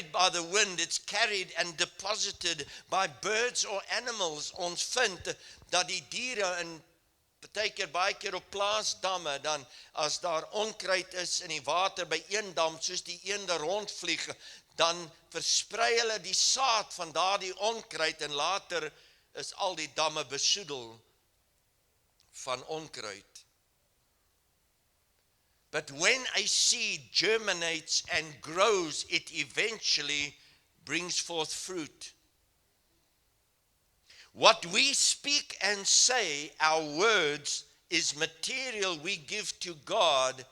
by the wind, it's carried and deposited by birds or animals. Ons vind dat die diere in partykeer baie keer op plaasdamme, dan as daar onkruid is in die water by een dam, soos die eende rondvlieg, dan versprei hulle die saad van daardie onkruid en later is al die damme besoedel van onkruid. But when a seed germinates and grows, it eventually brings forth fruit. What we speak and say, our words, is material we give to God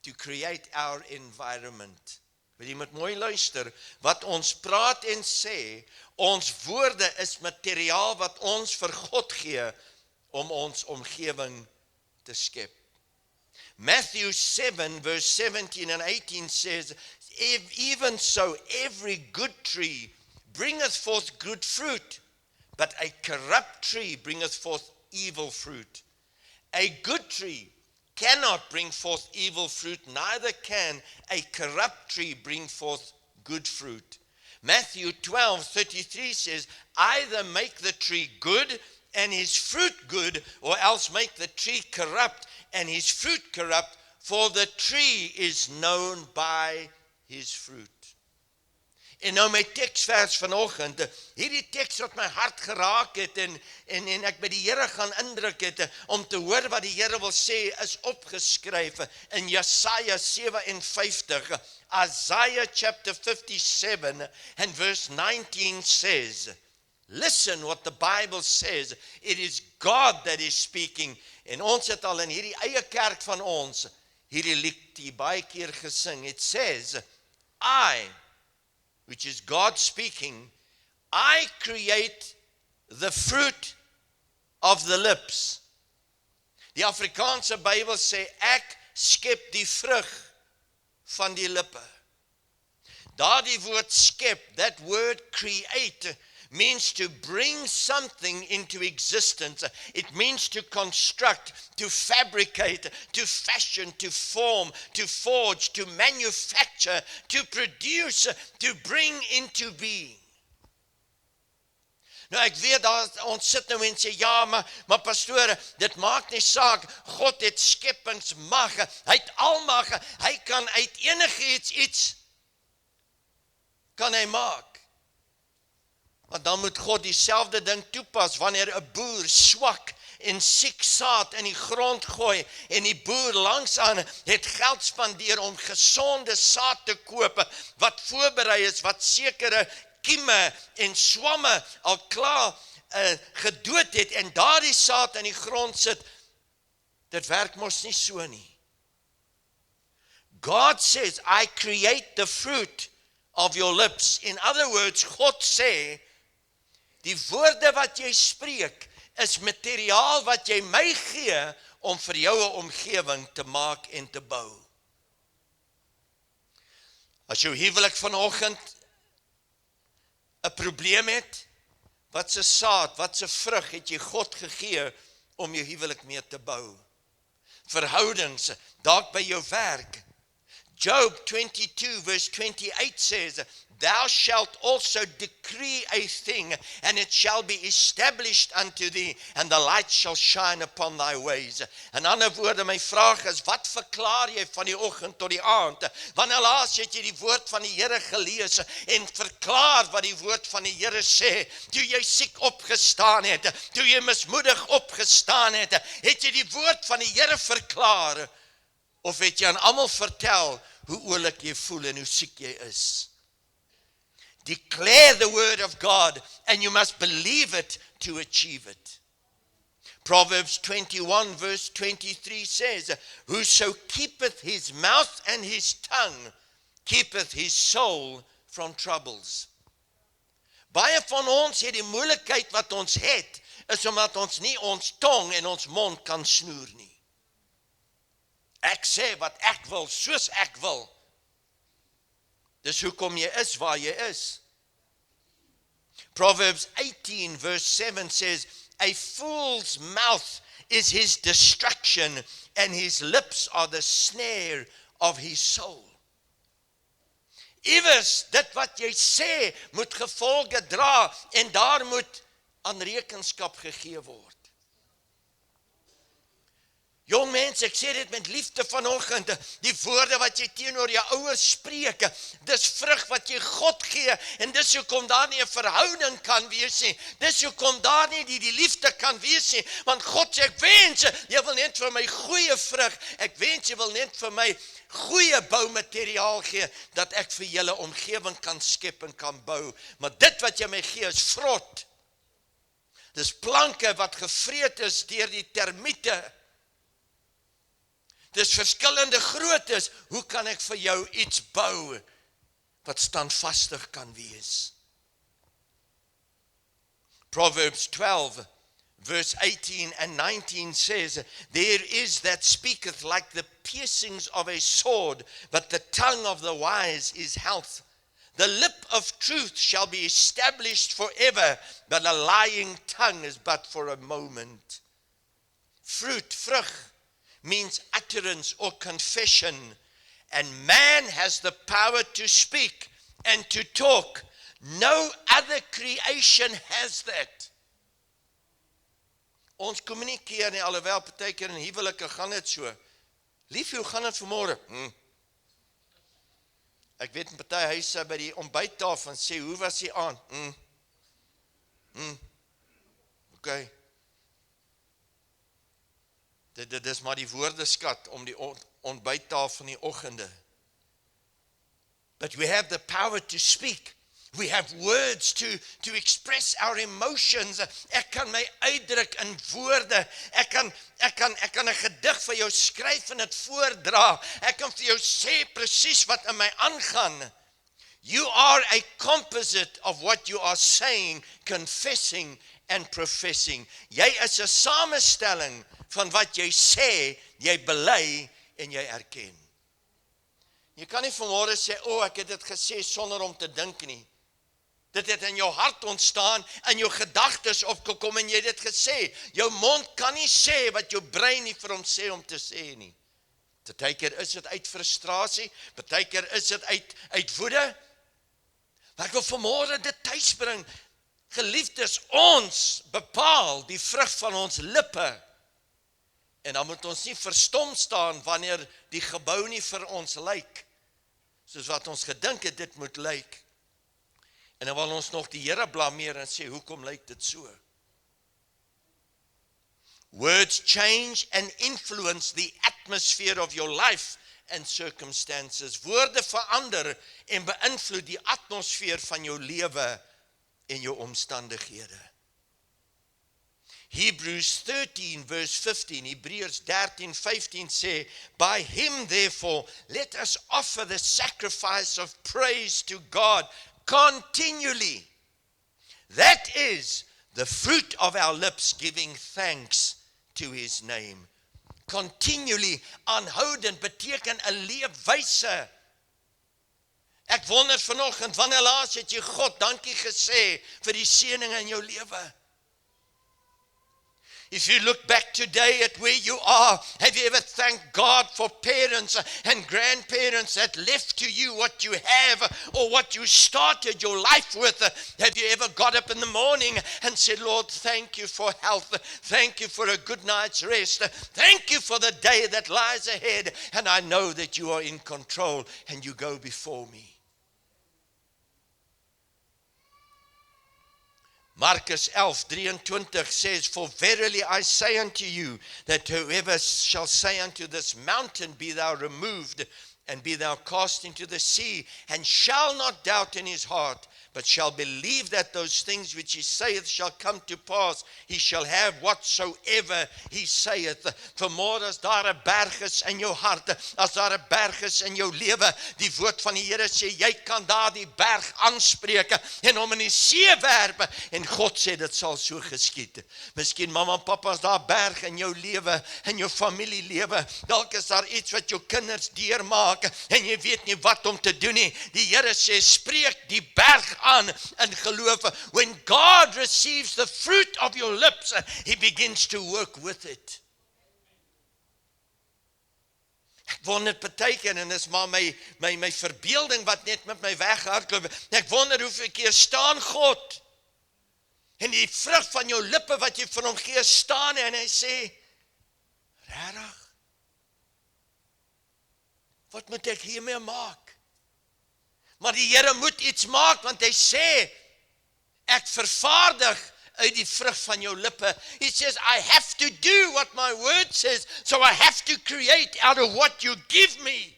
to create our environment. Wil jy met mooi luister, wat ons praat en sê, ons woorde is materiaal wat ons vir God gee om ons omgewing te skep. Matthew 7 verse 17 and 18 says, even so every good tree bringeth forth good fruit, but a corrupt tree bringeth forth evil fruit. A good tree cannot bring forth evil fruit, neither can a corrupt tree bring forth good fruit. Matthew 12:33 says, either make the tree good and his fruit good, or else make the tree corrupt and his fruit corrupt, for the tree is known by his fruit. En nou my teksvers vanoggend, hierdie teks wat my hart geraak het en ek by die Here gaan indruk het, om te hoor wat die Here wil sê, is opgeskryf in Jesaja 57. Isaiah chapter 57 and verse 19 says, listen what the Bible says, it is God that is speaking. En ons het al in hierdie eie kerk van ons, hierdie liedjie baie keer gesing. It says, I, which is God speaking, I create the fruit of the lips. Die Afrikaanse Bybel sê, ek skep die vrug van die lippe. Daardie woord skep, that word create, means to bring something into existence. It means to construct, to fabricate, to fashion, to form, to forge, to manufacture, to produce, to bring into being. Nou ek weet, ons sit nou en sê, ja, maar pastoor, dit maak nie saak, God het skepingsmag, hy het almag, hy kan uit enige iets kan hy maak. Want dan moet God dieselfde ding toepas, wanneer 'n boer swak en siek saad in die grond gooi, en die boer langsaan het geld spandeer om gesonde saad te koop, wat voorberei is, wat sekere kieme en swamme al klaar gedood het, en daardie saad in die grond sit, dit werk mos nie so nie. God says, I create the fruit of your lips. In other words, God sê, die woorde wat jy spreek, is materiaal wat jy my gee, om vir jou 'n omgewing te maak en te bou. As jou huwelik vanoggend 'n probleem het, wat se saad, wat se vrug het jy God gegee, om jou huwelik mee te bou? Verhoudings, dalk by jou werk. Job 22 verse 28 says, thou shalt also decree a thing, and it shall be established unto thee, and the light shall shine upon thy ways. In ander woorde, my vraag is, wat verklaar jy van die oggend tot die aand? Wanneer laas het jy die woord van die Here gelees, en verklaar wat die woord van die Here sê? Toe jy siek opgestaan het, toe jy mismoedig opgestaan het jy die woord van die Here verklaar? Of het jy aan almal vertel, hoe oulik jy voel en hoe siek jy is? Declare the word of God, and you must believe it to achieve it. Proverbs 21 verse 23 says, whoso keepeth his mouth and his tongue, keepeth his soul from troubles. Baie van ons het die moeilikheid wat ons het, is omdat ons nie ons tong en ons mond kan snoer nie. Ek sê wat ek wil, soos ek wil. Dis hoekom jy is waar jy is. Proverbs 18 verse 7 says, a fool's mouth is his destruction, and his lips are the snare of his soul. Iewers, dit wat jy sê, moet gevolge dra, en daar moet aan rekenskap gegee word. Jong mense, ek sê dit met liefde vanoggend, die woorde wat jy teenoor jou ouers spreek, dis vrug wat jy God gee, en dis hoekom daar nie 'n verhouding kan wees nie, dis hoekom daar nie die liefde kan wees nie, want God sê, ek wens, jy wil net vir my goeie vrug, ek wens jy wil net vir my goeie boumateriaal gee, dat ek vir julle omgewing kan skep en kan bou, maar dit wat jy my gee is vrot, dis planke wat gevreet is deur die termiete, dis verskillende groottes, hoe kan ek vir jou iets bou, wat standvastig kan wees? Proverbs 12, verse 18 and 19 says, there is that speaketh like the piercings of a sword, but the tongue of the wise is health. The lip of truth shall be established forever, but a lying tongue is but for a moment. Fruit, vrug, means utterance or confession, and man has the power to speak and to talk. No other creation has that. Ons kommunikeer nie, alhoewel partykeer in huwelike gaan dit so. Liefie, hoe gaan dit vanmôre? Ek weet in party huise by die ontbyttafel sê, hoe was die aand? Okay. Dit is maar die woordeskat om die ontbyttafel in die oggende. But we have the power to speak. We have words to express our emotions. Ek kan my uitdruk in woorde. Ek kan 'n gedig vir jou skryf en dit voordra. Ek kan vir jou sê presies wat in my aangaan. You are a composite of what you are saying, confessing and professing. Jy is 'n samestelling van wat jy sê, jy bely en jy erken. Jy kan nie vanmôre sê, ek het dit gesê sonder om te dink nie. Dit het in jou hart ontstaan, in jou gedagtes opgekom en jy het dit gesê. Jou mond kan nie sê wat jou brein nie vir hom sê om te sê nie. Partykeer is dit uit frustrasie, partykeer is dit uit woede. Maar ek wil vanmôre dit tuisbring. Geliefdes, ons bepaal die vrug van ons lippe. En dan moet ons nie verstom staan wanneer die gebou nie vir ons lyk, soos wat ons gedink het dit moet lyk. En dan wil ons nog die Here blameer en sê, hoekom lyk dit so? Words change and influence the atmosphere of your life and circumstances. Woorde verander en beïnvloed die atmosfeer van jou lewe en jou omstandighede. Hebrews 13 verse 15, Hebreërs 13:15 sê, by him therefore let us offer the sacrifice of praise to God continually. That is the fruit of our lips giving thanks to his name. Continually, aanhoudend beteken 'n leefwyse. Ek wonder vanoggend, wanneer laas het jy God dankie gesê vir die seëninge in jou lewe? If you look back today at where you are, have you ever thanked God for parents and grandparents that left to you what you have or what you started your life with? Have you ever got up in the morning and said, Lord, thank you for health. Thank you for a good night's rest. Thank you for the day that lies ahead. And I know that you are in control and you go before me. Marcus 11:23 says, for verily I say unto you, that whoever shall say unto this mountain, be thou removed, and be thou cast into the sea, and shall not doubt in his heart, but shall believe that those things which he saith shall come to pass, he shall have whatsoever he saith. Vanmôre as daar 'n berg is in jou hart, as daar 'n berg is in jou lewe, die woord van die Here sê, jy kan daardie berg aanspreek en hom in die see werp, en God sê dit sal so geskied. Miskien mamma en papa, as daar 'n berg in jou lewe, in jou familielewe, dalk is daar iets wat jou kinders deurmaak, en jy weet nie wat om te doen nie. Die Here sê, spreek die berg aan in geloof. When God receives the fruit of your lips, he begins to work with it. Ek wonder partykeer, en dis maar my verbeelding wat net met my weghardloop. Ek wonder hoeveel keer staan God en die vrug van jou lippe wat jy vir hom gee staan en hy sê, regtig? Wat moet ek hiermee maak? Maar die Here moet iets maak, want hy sê, ek vervaardig uit die vrug van jou lippe. He says, I have to do what my word says, so I have to create out of what you give me.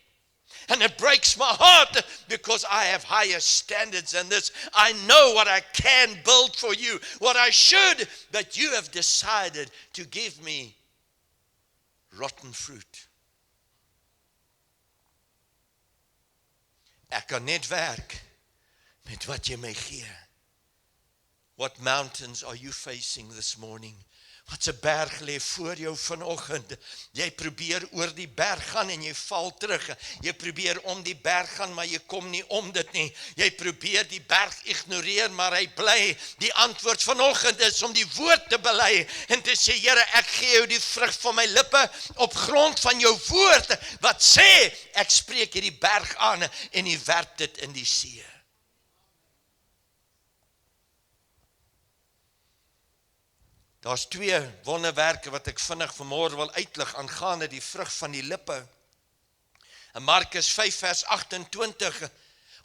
And it breaks my heart because I have higher standards than this. I know what I can build for you, what I should, but you have decided to give me rotten fruit. Ek kan net werk met wat jy my gee. What mountains are you facing this morning? Wat 'n berg lê voor jou vanoggend. Jy probeer oor die berg gaan en jy val terug. Jy probeer om die berg gaan, maar jy kom nie om dit nie. Jy probeer die berg ignoreer, maar hy bly. Die antwoord vanoggend is om die woord te bely en te sê, Here, ek gee jou die vrug van my lippe op grond van jou woord, wat sê, ek spreek hierdie berg aan en jy werp dit in die see. Daar's 2 wonderwerke wat ek vinnig vanmôre wil uitlig aangaande die vrug van die lippe. In Markus 5 vers 28,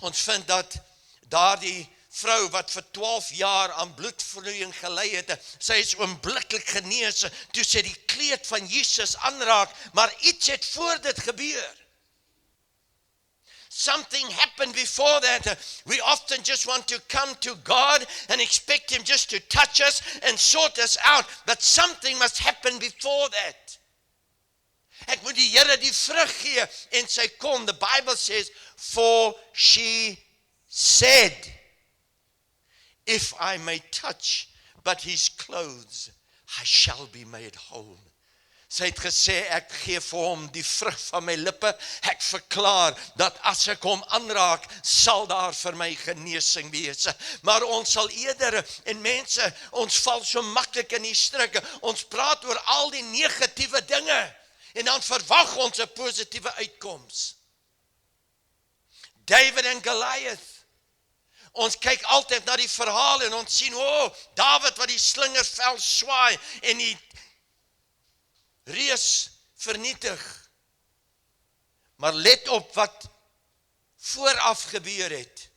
ons vind dat daardie vrou wat vir 12 jaar aan bloedvloeiing gely het, sy is oombliklik genees, toe sy die kleed van Jesus aanraak, maar iets het voor dit gebeur. Something happened before that. We often just want to come to God and expect Him just to touch us and sort us out. But something must happen before that. Ek moet die Here die vrug gee en sy kom. The Bible says, for she said, if I may touch but His clothes, I shall be made whole. Sy het gesê, ek gee vir hom die vrug van my lippe, ek verklaar dat as ek hom aanraak, sal daar vir my genesing wees. Maar ons sal eerder, en mense, ons val so maklik in die struike, ons praat oor al die negatiewe dinge, en dan verwag ons 'n positiewe uitkoms. David en Goliath, ons kyk altyd na die verhaal en ons sien, David wat die slingervel swaai, en die reus vernietig. Maar let op wat vooraf gebeur het.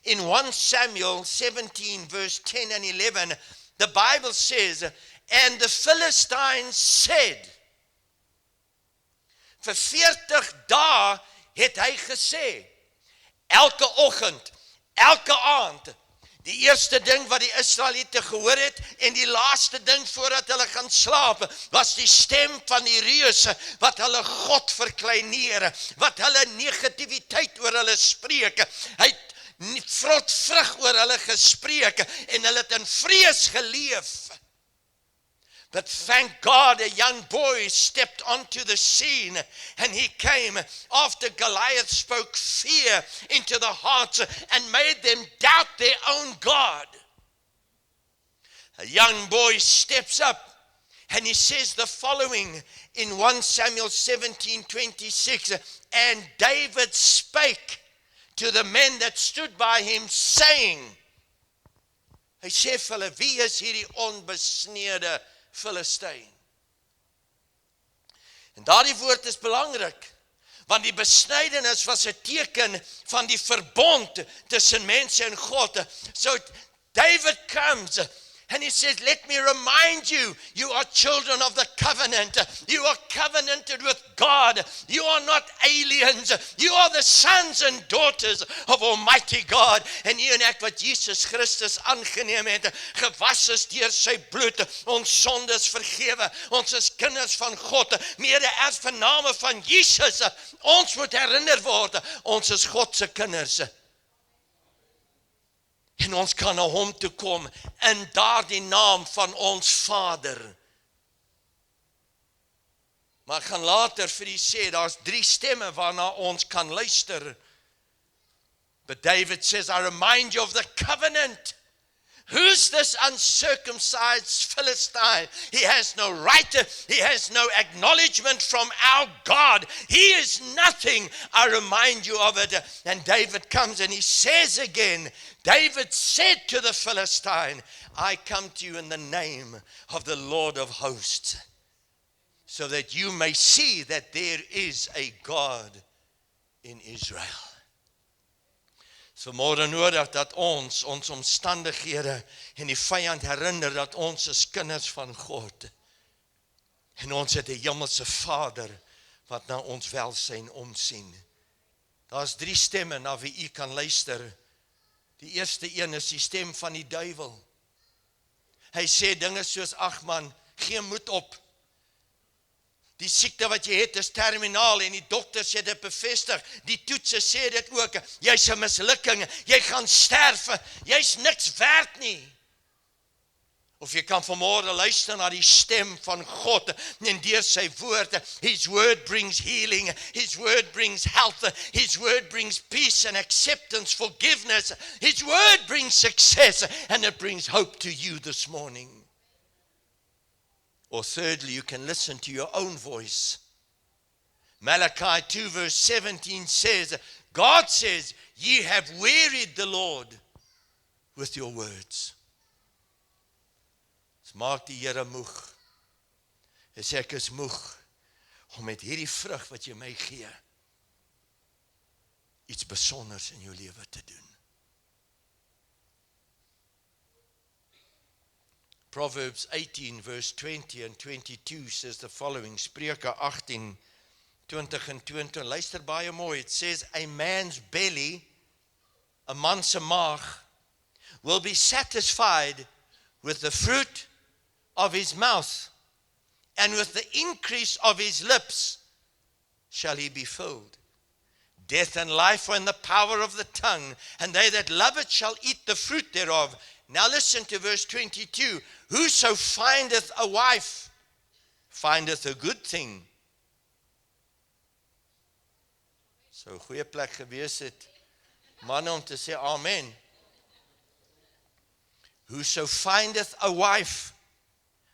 In 1 Samuel 17 verse 10 and 11, the Bible says, and the Philistines said, vir 40 dae het hy gesê, elke oggend, elke aand, die eerste ding wat die Israeliete gehoor het, en die laaste ding voordat hulle gaan slaap, was die stem van die reuse, wat hulle God verkleineer, wat hulle negativiteit oor hulle spreek. Hy het vrot oor hulle gespreek, en hulle het in vrees geleef. But thank God, a young boy stepped onto the scene, and he came after Goliath spoke fear into the hearts and made them doubt their own God. A young boy steps up, and he says the following in 1 Samuel 17:26, and David spake to the men that stood by him, saying, hy sê vir hulle, wie is hierdie onbesneede Filistyn? En daardie woord is belangrik, want die besnydenis was 'n teken van die verbond tussen mense en God. So David comes and he says, let me remind you, you are children of the covenant. You are covenanted with God. You are not aliens. You are the sons and daughters of Almighty God. En u en ek wat Jesus Christus aangeneem het, gewas is deur sy bloed, ons sondes vergewe, ons is kinders van God, mede-erfgename van Jesus. Ons moet herinner word, ons is God se kinders. En ons kan na hom toe kom in daardie naam van ons Vader. Maar ek gaan later vir u sê, daar's 3 stemme waarna ons kan luister. But David says, I remind you of the covenant. Who's this uncircumcised Philistine? He has no right, he has no acknowledgement from our God. He is nothing. I remind you of it. And David comes and he says again, David said to the Philistine, I come to you in the name of the Lord of hosts, so that you may see that there is a God in Israel. So môre nodig dat ons omstandighede en die vyand herinner dat ons is kinders van God. En ons het 'n hemelse Vader wat na ons welsyn omsien. Daar's 3 stemme na wie u kan luister. Die eerste een is die stem van die duiwel. Hy sê dinge soos, ag man, geen moed op. Die siekte wat jy het is terminaal en die dokters het dit bevestig. Die toetse sê dit ook. Jy's 'n mislukking, jy gaan sterf, jy's niks werd nie. Of jy kan vanmôre luister na die stem van God en deur sy woord. His word brings healing, his word brings health, his word brings peace and acceptance, forgiveness. His word brings success and it brings hope to you this morning. Or thirdly, you can listen to your own voice. Malachi 2 verse 17 says, God says, ye have wearied the Lord with your words. Dit maak die Here moeg. Hy sê ek is moeg om met hierdie vrug wat jy my gee, iets besonders in jou lewe te doen. Proverbs 18 verse 20 and 22 says the following. Spreuke 18, 20 en 20. Luister baie mooi. It says, a man's belly, a man se maag, will be satisfied with the fruit of his mouth, and with the increase of his lips shall he be filled. Death and life are in the power of the tongue, and they that love it shall eat the fruit thereof. Now listen to verse 22. Whoso findeth a wife, findeth a good thing. So goeie plek gewees het, manne om te sê amen. Whoso findeth a wife,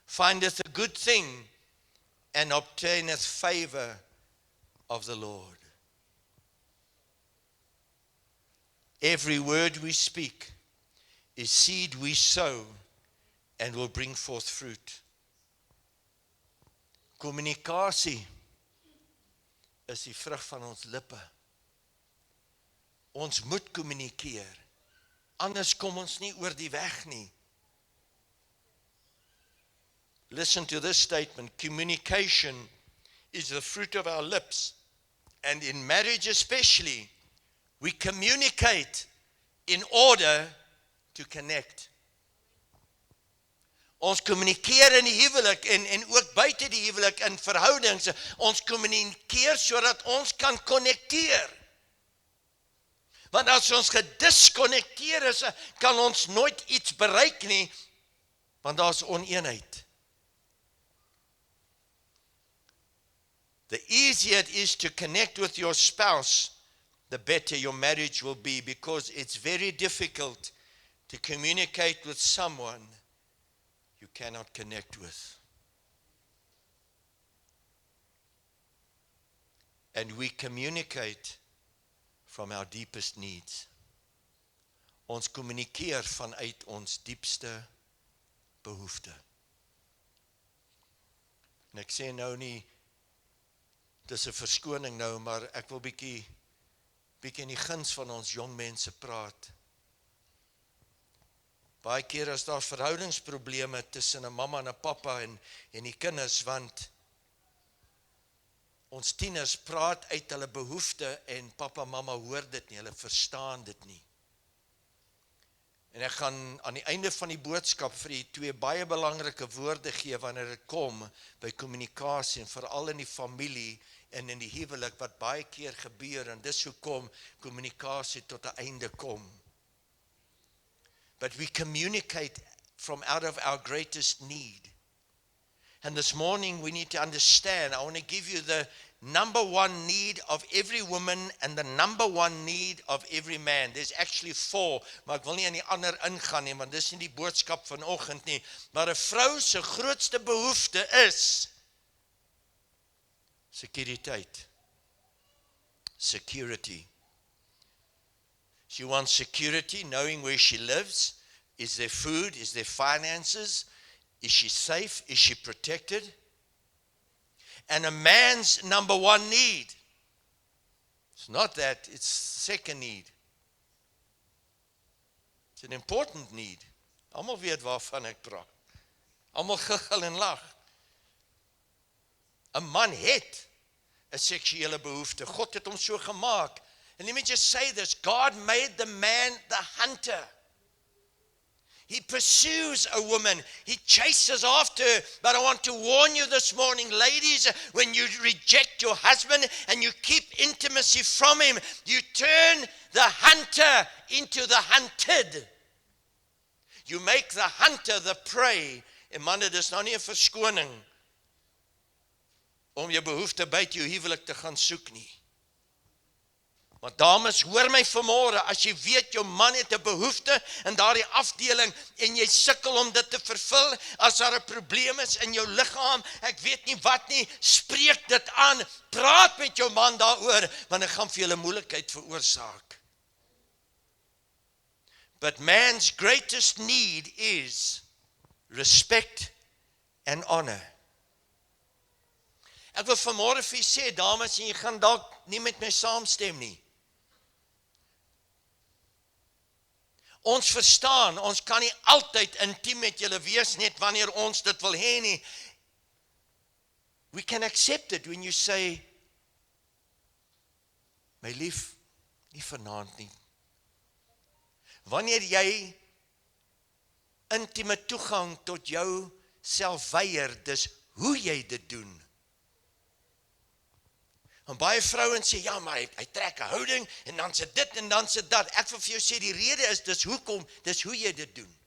findeth a good thing, and obtaineth favor of the Lord. Every word we speak is seed we sow and will bring forth fruit. Kommunikasie is die vrug van ons lippe. Ons moet kommunikeer. Anders kom ons nie oor die weg nie. Listen to this statement. Communication is the fruit of our lips. And in marriage especially, we communicate in order to connect. Ons kommunikeer in die huwelik en ook buite die huwelik in verhoudings. Ons kommunikeer sodat ons kan konnekteer. Want as ons gedisconnecteer is, kan ons nooit iets bereik nie, want daar's oneenheid. The easier it is to connect with your spouse, the better your marriage will be, because it's very difficult to communicate with someone you cannot connect with. And we communicate from our deepest needs. Ons kommunikeer vanuit ons diepste behoefte. En ek sê nou nie, dis 'n verskoning nou, maar ek wil bietjie in die guns van ons jong mense praat. Baie keer as daar verhoudingsprobleme tussen 'n mamma en 'n pappa en die kinders, want ons tieners praat uit hulle behoefte en pappa en mamma hoor dit nie, hulle verstaan dit nie. En ek gaan aan die einde van die boodskap vir die 2 baie belangrike woorde gee wanneer dit kom by kommunikasie, en veral in die familie en in die huwelik wat baie keer gebeur, en dis hoekom kommunikasie tot 'n einde kom. But we communicate from out of our greatest need. And this morning we need to understand, I want to give you the number one need of every woman and the number one need of every man. There's actually 4, maar ek wil nie in die ander ingaan nie, want dis nie die boodskap vanoggend nie. Maar 'n vrou se grootste behoefte is sekuriteit. Security. She wants security, knowing where she lives. Is there food? Is there finances? Is she safe? Is she protected? And a man's number one need, it's not that, it's second need. It's an important need. Almal weet waarvan ek praat. Almal giggel en lag. 'n Man het 'n seksuele behoefte. God het hom so gemaak. And let me just say this, God made the man the hunter. He pursues a woman. He chases after her. But I want to warn you this morning, ladies, when you reject your husband and you keep intimacy from him, you turn the hunter into the hunted. You make the hunter the prey. En manne, dis nou nie 'n verskoning om jou behoefte buite jou huwelik te gaan soek nie. Maar dames, hoor my vanmôre, as jy weet jou man het 'n behoefte in daardie afdeling en jy sukkel om dit te vervul, as daar 'n probleem is in jou liggaam, ek weet nie wat nie, spreek dit aan, praat met jou man daaroor, want dit gaan vir julle moeilikheid veroorsaak. But man's greatest need is respect and honor. Ek wil vanmôre vir julle sê, dames, en jy gaan dalk nie met my saamstem nie. Ons verstaan, ons kan nie altyd intiem met julle wees net wanneer ons dit wil hê nie. We can accept it when you say, my lief, nie vanaand nie. Wanneer jy intieme toegang tot jou self weier, dis hoe jy dit doen. En baie vrouens sê, ja, maar hy trek 'n houding, en dan sê dit, en dan sê dat. Ek wil vir jou sê, die rede is, dis hoe jy dit doen.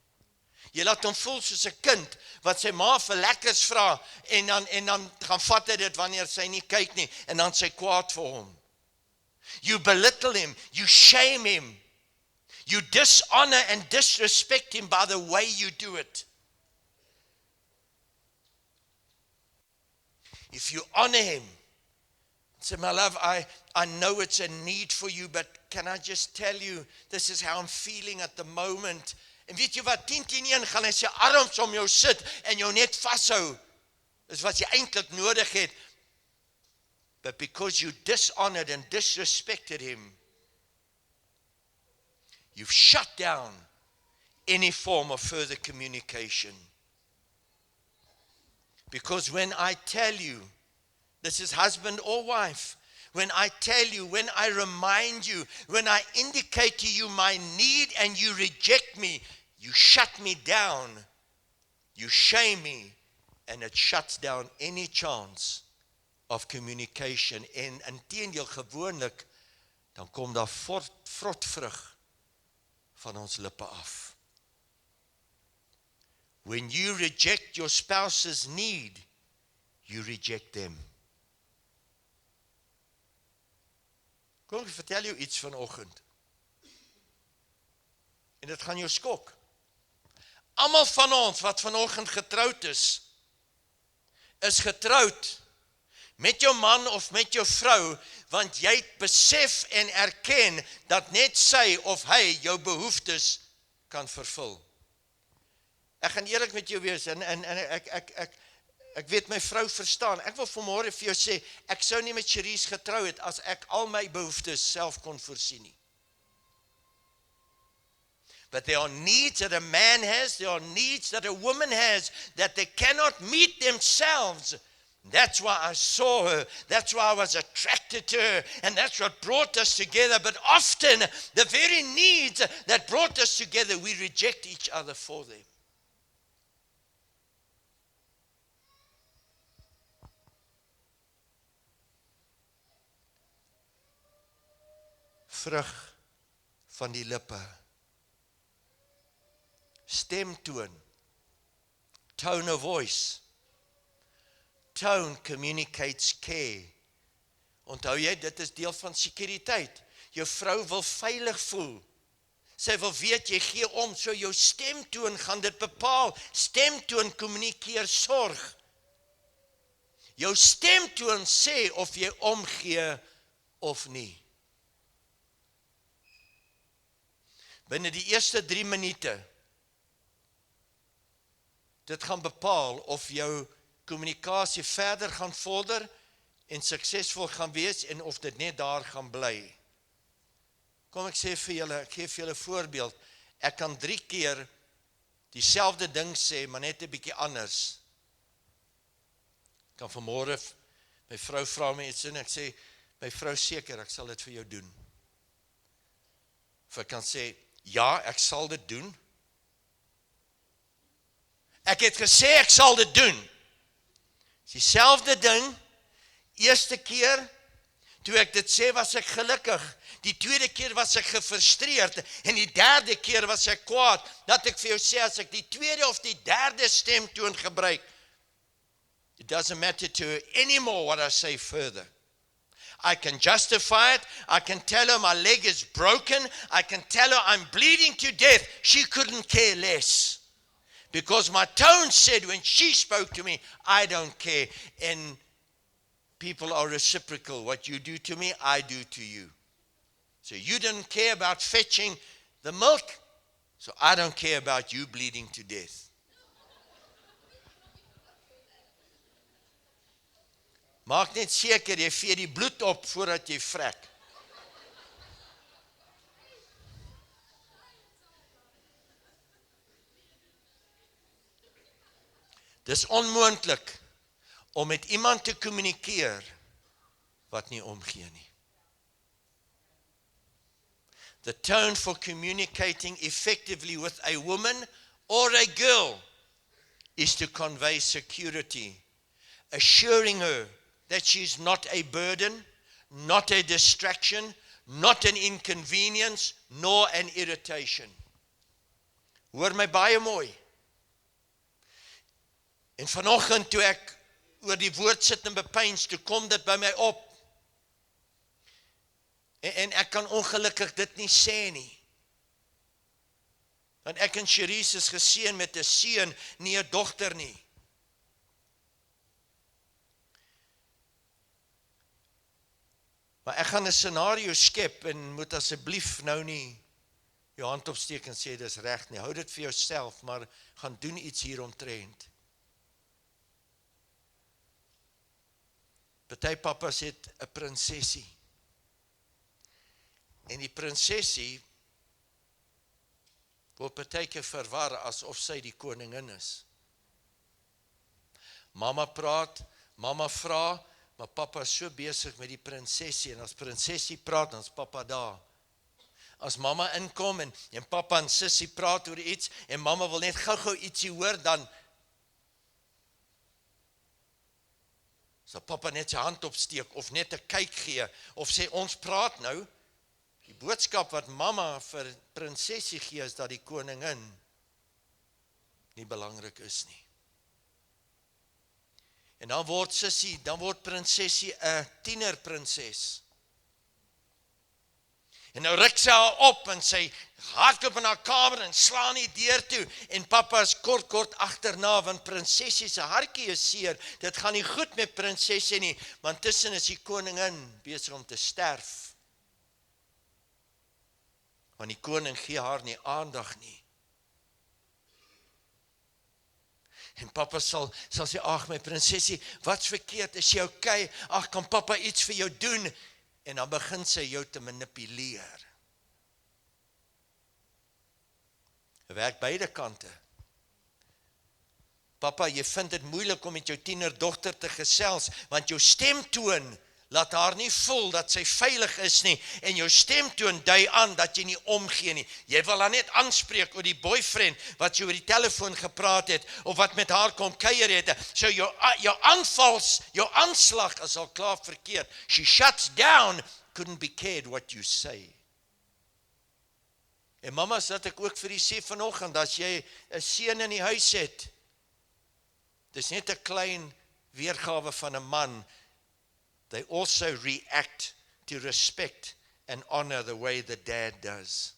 Jy laat hom voel soos 'n kind, wat sy ma vir lekkers vra, en dan gaan vat hy dit wanneer sy nie kyk nie, en dan sy kwaad vir hom. You belittle him, you shame him, you dishonor and disrespect him by the way you do it. If you honor him, say, my love, I know it's a need for you, but can I just tell you, this is how I'm feeling at the moment. En weet jy wat, 10-10-1 gaan hy sy arms om jou sit, en jou net vashou, is wat jy eintlik nodig het. But because you dishonored and disrespected him, you've shut down any form of further communication. Because when I tell you, this is husband or wife, when I tell you, when I remind you, when I indicate to you my need and you reject me, you shut me down, you shame me, and it shuts down any chance of communication. En inteendeel gewoonlik, dan kom daar vrotvrug van ons lippe af. When you reject your spouse's need, you reject them. Kom ek vertel jou iets vanoggend. En dit gaan jou skok. Almal van ons wat vanoggend getroud is getroud met jou man of met jou vrou, want jy het besef en erken dat net sy of hy jou behoeftes kan vervul. Ek gaan eerlik met jou wees, en ek weet my vrou verstaan. Ek wil vanmôre vir jou sê, ek sou nie met Cherise getrou het as ek al my behoeftes self kon voorsien nie. But there are needs that a man has, there are needs that a woman has, that they cannot meet themselves. That's why I saw her, that's why I was attracted to her, and that's what brought us together. But often, the very needs that brought us together, we reject each other for them. Vrug van die lippe, stemtoon, tone of voice, tone communicates care. Onthou jy, dit is deel van sekuriteit. Jou vrou wil veilig voel. Sy wil weet, jy gee om, so jou stemtoon gaan dit bepaal. Stemtoon kommunikeer sorg. Jou stemtoon sê of jy omgee of nie. Binne die eerste 3 minute, dit gaan bepaal of jou kommunikasie verder gaan vorder en suksesvol gaan wees en of dit net daar gaan bly. Kom ek sê vir julle, ek gee vir julle 'n voorbeeld. Ek kan 3 keer dieselfde ding sê, maar net 'n bietjie anders. Ek kan vanmôre my vrou vra my iets en ek sê, my vrou seker, ek sal dit vir jou doen. Of ek kan sê, ja, ek sal dit doen. Ek het gesê ek sal dit doen. Dis dieselfde ding. Eerste keer, toe ek dit sê, was ek gelukkig. Die tweede keer was ek gefrustreerd. En die derde keer was ek kwaad. Dat ek vir jou sê, as ek die tweede of die derde stemtoon gebruik, it doesn't matter to her anymore what I say further. I can justify it. I can tell her my leg is broken. I can tell her I'm bleeding to death. She couldn't care less. Because my tone said when she spoke to me, I don't care. And people are reciprocal. What you do to me, I do to you. So you didn't care about fetching the milk, so I don't care about you bleeding to death. Maak net seker, jy vee die bloed op voordat jy vrek. Dis onmoontlik om met iemand te kommunikeer wat nie omgee nie. The tone for communicating effectively with a woman or a girl is to convey security, assuring her that she is not a burden, not a distraction, not an inconvenience, nor an irritation. Hoor my baie mooi. En vanoggend toe ek oor die woord sit en bepeins, toe kom dit by my op. En ek kan ongelukkig dit nie sê nie. Want ek en Cherise is geseën met 'n seun, nie 'n dogter nie. Maar ek gaan 'n scenario skep en moet asseblief nou nie jou hand opsteek en sê dis reg nie. Hou dit vir jouself, maar gaan doen iets hieromtrent. Party papas het 'n prinsesie. En die prinsesie word partykeer verwar asof sy die koningin is. Mama praat, mama vra, maar papa is so besig met die prinsesie, en as prinsesie praat, dan is papa daar. As mama inkom en papa en sissie praat oor iets, en mama wil net gou ietsie hoor, dan sal papa net sy hand opsteek, of net 'n kyk gee, of sê, ons praat nou. Die boodskap wat mama vir prinsesie gee, is dat die koningin nie belangrik is nie. En dan word sissie, dan word prinsesie 'n tienerprinses. En nou ruk sy haar op en sy hardloop in haar kamer en slaan die deur toe. En papa is kort agterna, want prinsesie se hartjie is seer. Dit gaan nie goed met prinsesie nie, want intussen is die koningin besig om te sterf. Want die koning gee haar nie aandag nie. En papa sal sê, ag my prinsesie, wat's verkeerd, is jy okay? Ag, kan papa iets vir jou doen? En dan begin sy jou te manipuleer. Dit werk beide kante. Papa, jy vind dit moeilik om met jou tienerdogter te gesels, want jou stemtoon laat haar nie voel dat sy veilig is nie, en jou stemtoon dui aan dat jy nie omgee nie. Jy wil haar net aanspreek oor die boyfriend wat jy oor die telefoon gepraat het, of wat met haar kom kuier het. So jou aanslag is al klaar verkeerd. She shuts down, couldn't be cared what you say. En mama, dat ek ook vir die sê vanoggend, as jy 'n seun in die huis het, dis net 'n klein weergawe van 'n man, they also react to respect and honor the way the dad does.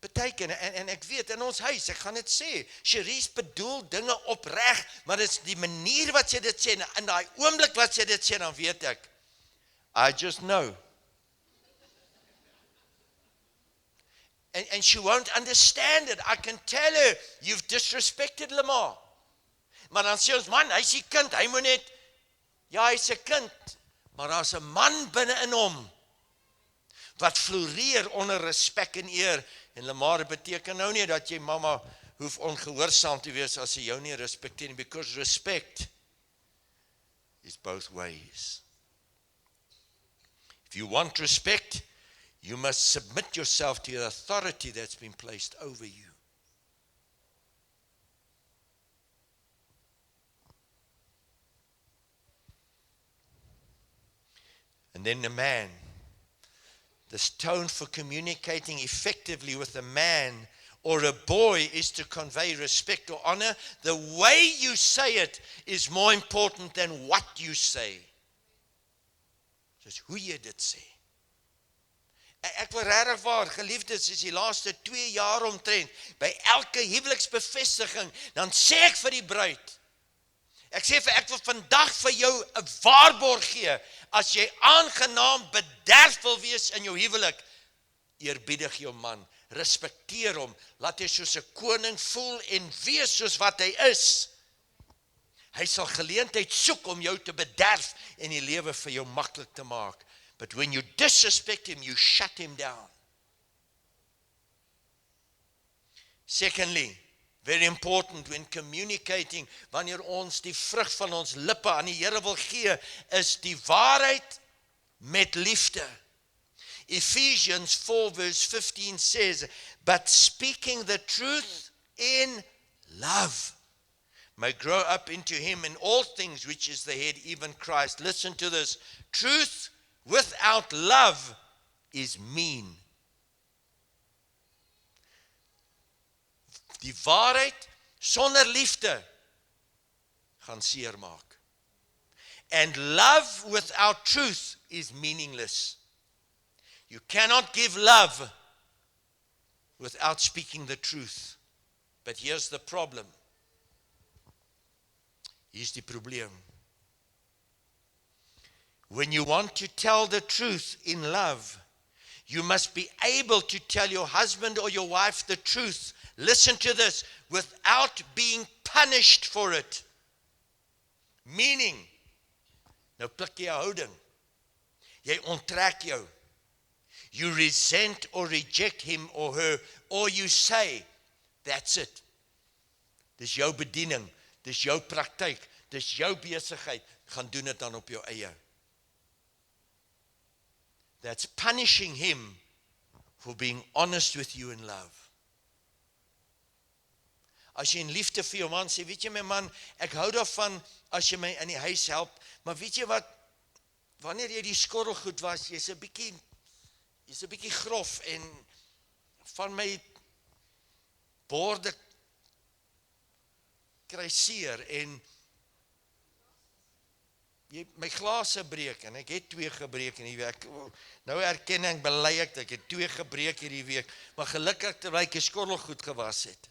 Beteken, en ek weet, in ons huis, ek gaan dit sê, Cherise bedoel dinge opreg, maar dit is die manier wat sy dit sê, en in daai oomblik wat sy dit sê, dan weet ek, I just know. And she won't understand it. I can tell her, you've disrespected Lamar. Maar dan sê ons, man, hy is die kind, hy moet net, ja, hy is 'n kind, maar daar is 'n man binne in hom, wat floreer onder respek en eer. En Lamar, beteken nou nie dat jy mamma hoef ongehoorsaam te wees as sy jou nie respekteer nie, because respect is both ways. If you want respect, you must submit yourself to the authority that's been placed over you. And then the man, this tone for communicating effectively with a man or a boy is to convey respect or honor. The way you say it is more important than what you say. Dis hoe jy dit sê. Ek wil regtig waar, geliefdes, is die laaste 2 jaar omtrent, by elke huweliksbevestiging, dan sê ek vir die bruid, ek sê vir, ek wil vandag vir jou 'n waarborg gee, as jy aangenaam bederf wil wees in jou huwelik, eerbiedig jou man, respekteer hom, laat hy soos 'n koning voel en wees soos wat hy is. Hy sal geleentheid soek om jou te bederf en die lewe vir jou maklik te maak. But when you disrespect him, you shut him down. Secondly, very important when communicating, wanneer ons die vrug van ons lippe aan die Here wil gee, is die waarheid met liefde. Ephesians 4 verse 15 says, but speaking the truth in love may grow up into him in all things, which is the head, even Christ. Listen to this. Truth without love is mean. Die waarheid sonder liefde gaan seer maak. And love without truth is meaningless. You cannot give love without speaking the truth. But here's the problem. Hier's die probleem. When you want to tell the truth in love, you must be able to tell your husband or your wife the truth. Listen to this, without being punished for it. Meaning, nou pluk jy 'n houding. Jy onttrek jou. You resent or reject him or her, or you say, that's it. Dis jou bediening, dis jou praktyk, dis jou besigheid, gaan doen dit dan op jou eie. That's punishing him for being honest with you in love. As jy in liefde vir jou man sê, weet jy my man, ek hou daarvan as jy my in die huis help, maar weet jy wat, wanneer jy die skorrelgoed was, jy's 'n bietjie grof en van my borde kry seer en my glase breek en ek het 2 gebreek in die week. Nou erken ek, bely ek het 2 gebreek hierdie week, maar gelukkig terwyl ek die skorrelgoed gewas het.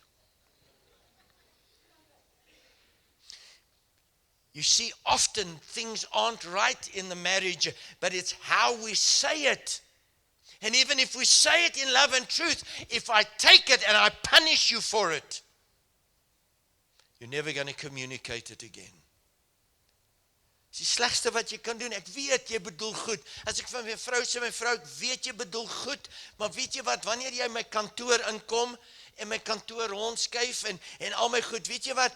You see, often things aren't right in the marriage, but it's how we say it. And even if we say it in love and truth, if I take it and I punish you for it, you're never going to communicate it again. Dis die slegste wat jy kan doen. Ek weet jy bedoel goed. As ek van my vrou sê, my vrou, ek weet jy bedoel goed, maar weet jy wat, wanneer jy my kantoor inkom en my kantoor rondskuif en al my goed, weet jy wat,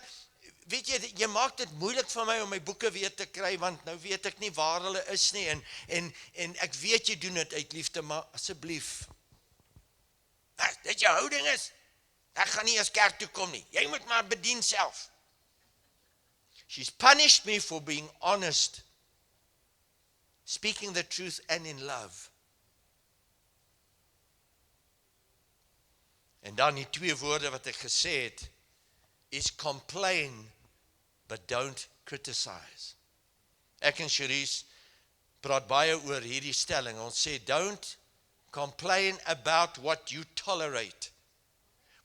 weet jy maak dit moeilik vir my om my boeke weer te kry, want nou weet ek nie waar hulle is nie, en ek weet jy doen dit uit liefde, maar asseblief, as dit jou houding is, ek gaan nie eens kerk toe kom nie, jy moet maar bedien self. She's punished me for being honest, speaking the truth and in love. En dan die 2 woorde wat ek gesê het, is complain but don't criticize. Ek en Cherise praat baie oor hierdie stelling. Ons sê, don't complain about what you tolerate.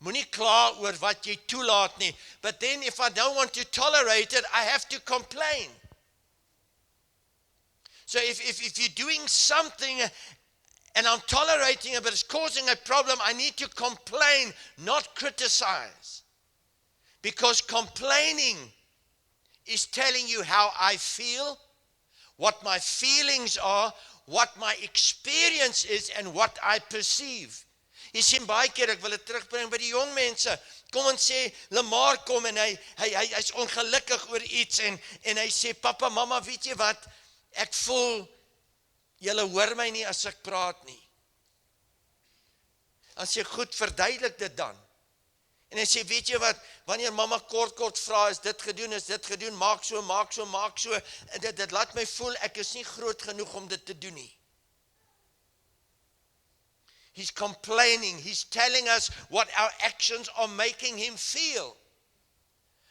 Moenie kla oor wat jy toelaat nie. But then if I don't want to tolerate it, I have to complain. So if you're doing something and I'm tolerating it, but it's causing a problem, I need to complain, not criticize. Because complaining is telling you how I feel, what my feelings are, what my experience is, and what I perceive. Jy sien baie keer, ek wil dit terugbring by die jong mense. Kom ons sê, Lamar kom en hy's ongelukkig oor iets en hy sê, papa, mama, weet jy wat, ek voel, julle hoor my nie as ek praat nie. As jy goed verduidelik dit dan. En hy sê, weet jy wat, wanneer mama kort vra, is dit gedoen, maak so, dit laat my voel, ek is nie groot genoeg om dit te doen nie. He's complaining, he's telling us what our actions are making him feel.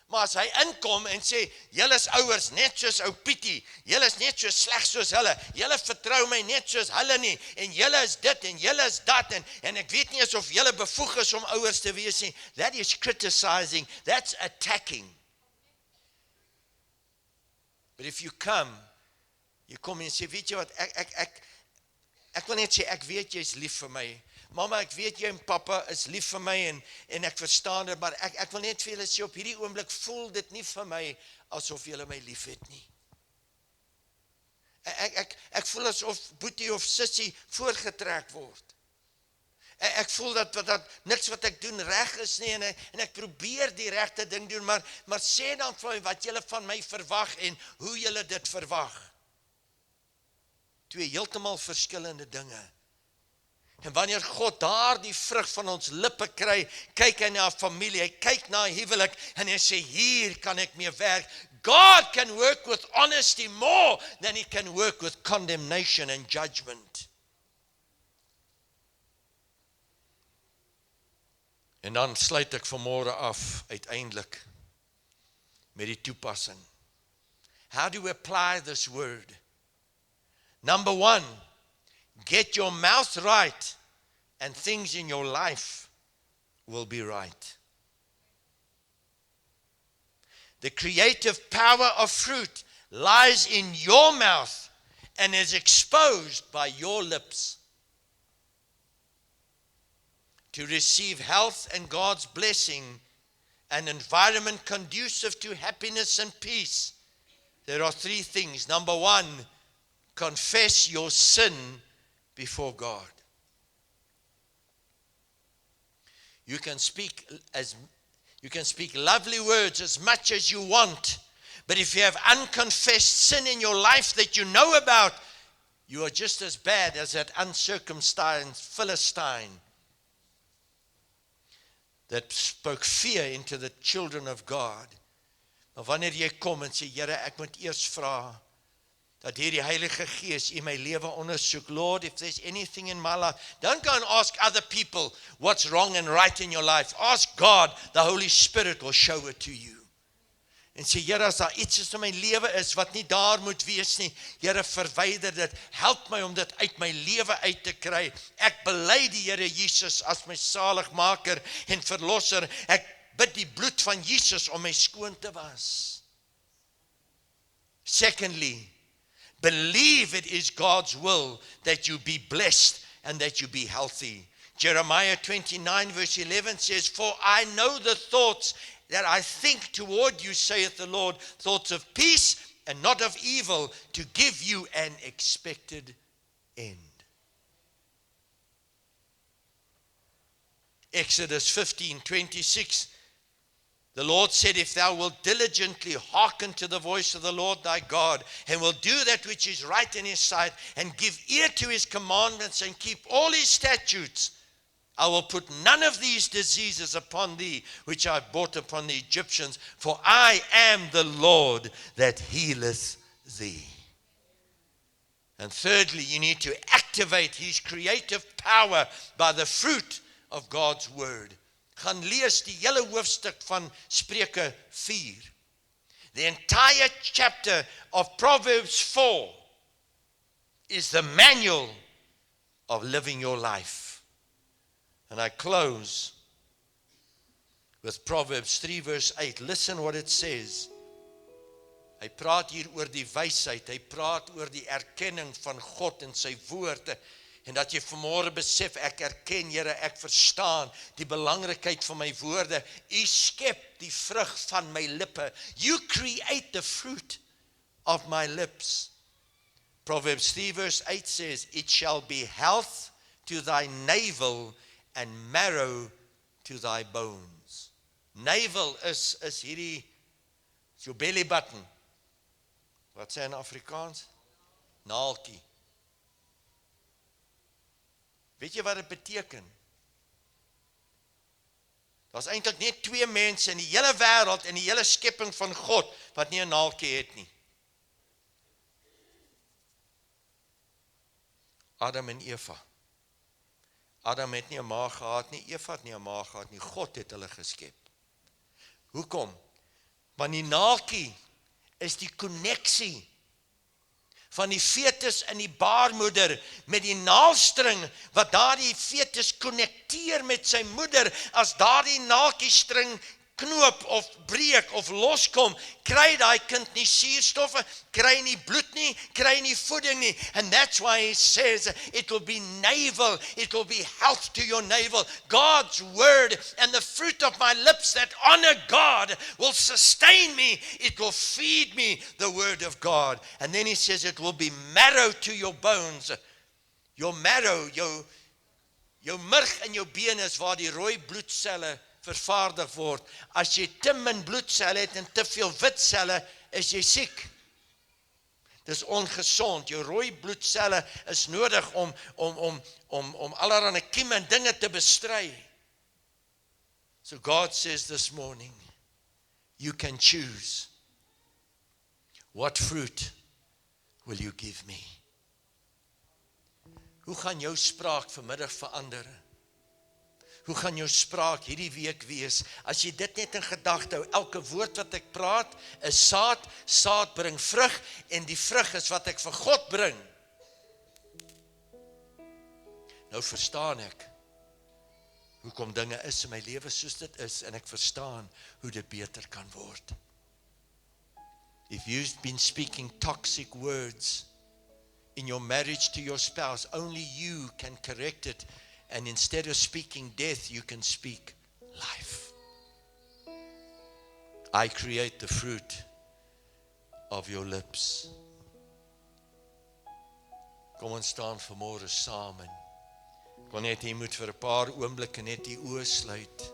Maar as hy inkom en sê, julle is ouers net soos ou Pietie, julle is net so sleg soos hulle, julle vertrou my net soos hulle nie, en julle is dit en julle is dat, en ek weet nie asof julle bevoeg is om ouers te wees nie. That is criticizing, that's attacking. But if you kom en sê, weet jy wat, ek wil net sê, ek weet jy is lief vir my. Mama, ek weet jy en papa is lief vir my en ek verstaan dit, maar ek wil net vir julle sê, op hierdie oomblik voel dit nie vir my asof julle my lief het nie. Ek voel asof boetie of sissie voorgetrek word. Ek voel dat niks wat ek doen reg is nie en ek probeer die regte ding doen, maar sê dan vir my wat julle van my verwag en hoe julle dit verwag. Twee heeltemal verskillende dinge. En wanneer God daar die vrug van ons lippe kry, kyk hy na 'n familie, hy kyk na 'n huwelik en hy sê, hier kan ek mee werk. God can work with honesty more than he can work with condemnation and judgment. En dan sluit ek vanmôre af uiteindelik met die toepassing. How do we apply this word? Number 1, get your mouth right and things in your life will be right. The creative power of fruit lies in your mouth and is exposed by your lips. To receive health and God's blessing, an environment conducive to happiness and peace, there are 3 things. Number 1, confess your sin before God. You can speak lovely words as much as you want, but if you have unconfessed sin in your life that you know about, you are just as bad as that uncircumcised Philistine that spoke fear into the children of God. Maar wanneer jy kom en sê, Here, ek moet eers vra dat hierdie Heilige Gees in my lewe ondersoek. Lord, if there's anything in my life, don't go and ask other people what's wrong and right in your life. Ask God, the Holy Spirit will show it to you. En sê, Here, as daar iets is in my lewe is wat nie daar moet wees nie, Here, verwyder dit. Help my om dit uit my lewe uit te kry. Ek bely die Here Jesus as my saligmaker en verlosser. Ek bid die bloed van Jesus om my skoon te was. Secondly, believe it is God's will that you be blessed and that you be healthy. Jeremiah 29 verse 11 says, for I know the thoughts that I think toward you, saith the Lord, thoughts of peace and not of evil, to give you an expected end. Exodus 15:26. The Lord said, if thou wilt diligently hearken to the voice of the Lord thy God, and will do that which is right in his sight, and give ear to his commandments, and keep all his statutes, I will put none of these diseases upon thee, which I brought upon the Egyptians, for I am the Lord that healeth thee. And thirdly, you need to activate his creative power by the fruit of God's word. Gaan lees die hele hoofstuk van Spreuke 4. The entire chapter of Proverbs 4 is the manual of living your life. And I close with Proverbs 3 verse 8. Listen what it says. Hy praat hier oor die wysheid, hy praat oor die erkenning van God en sy woorde, en dat jy vanmôre besef, ek erken, Here, ek verstaan die belangrikheid van my woorde. U skep die vrug van my lippe. You create the fruit of my lips. Proverbs 3 verse 8 says, it shall be health to thy navel and marrow to thy bones. Navel is hierdie, jou belly button. Wat sê in Afrikaans? Naaltjie. Weet jy wat dit beteken? Daar's eintlik net 2 mense in die hele wêreld en die hele skepping van God wat nie 'n naaltjie het nie. Adam en Eva. Adam het nie 'n maag gehad nie, Eva het nie 'n maag gehad nie. God het hulle geskep. Hoekom? Want die naaltjie is die koneksie van die fetus in die baarmoeder met die naaldstring wat daardie fetus konnekteer met sy moeder. As daardie naaltjiestring knoop of breek of loskom, kry daai kind nie suurstoffe, kry nie bloed nie, kry nie voeding nie. And that's why he says it will be navel, it will be health to your navel. God's word and the fruit of my lips that honor God will sustain me. It will feed me the word of God. And then he says it will be marrow to your bones. Your marrow, jou murg en jou bene is waar die rooi bloedselle vervaardig word. As jy te min bloedselle het en te veel wit selle, is jy siek. Dis ongesond. Jou rooi bloedselle is nodig om allerlei kieme en dinge te bestry. So God says this morning, you can choose. What fruit will you give me? Hoe gaan jou spraak vanmiddag verander? Hoe gaan jou spraak hierdie week wees? As jy dit net in gedagte hou, elke woord wat ek praat is saad, saad bring vrug, en die vrug is wat ek vir God bring. Nou verstaan ek hoekom dinge is in my lewe soos dit is, en ek verstaan hoe dit beter kan word. If you've been speaking toxic words in your marriage to your spouse, only you can correct it. And instead of speaking death, you can speak life. I create the fruit of your lips. Kom ons staan vanmôre saam en kon net jy moet vir 'n paar oomblikke net die oë sluit.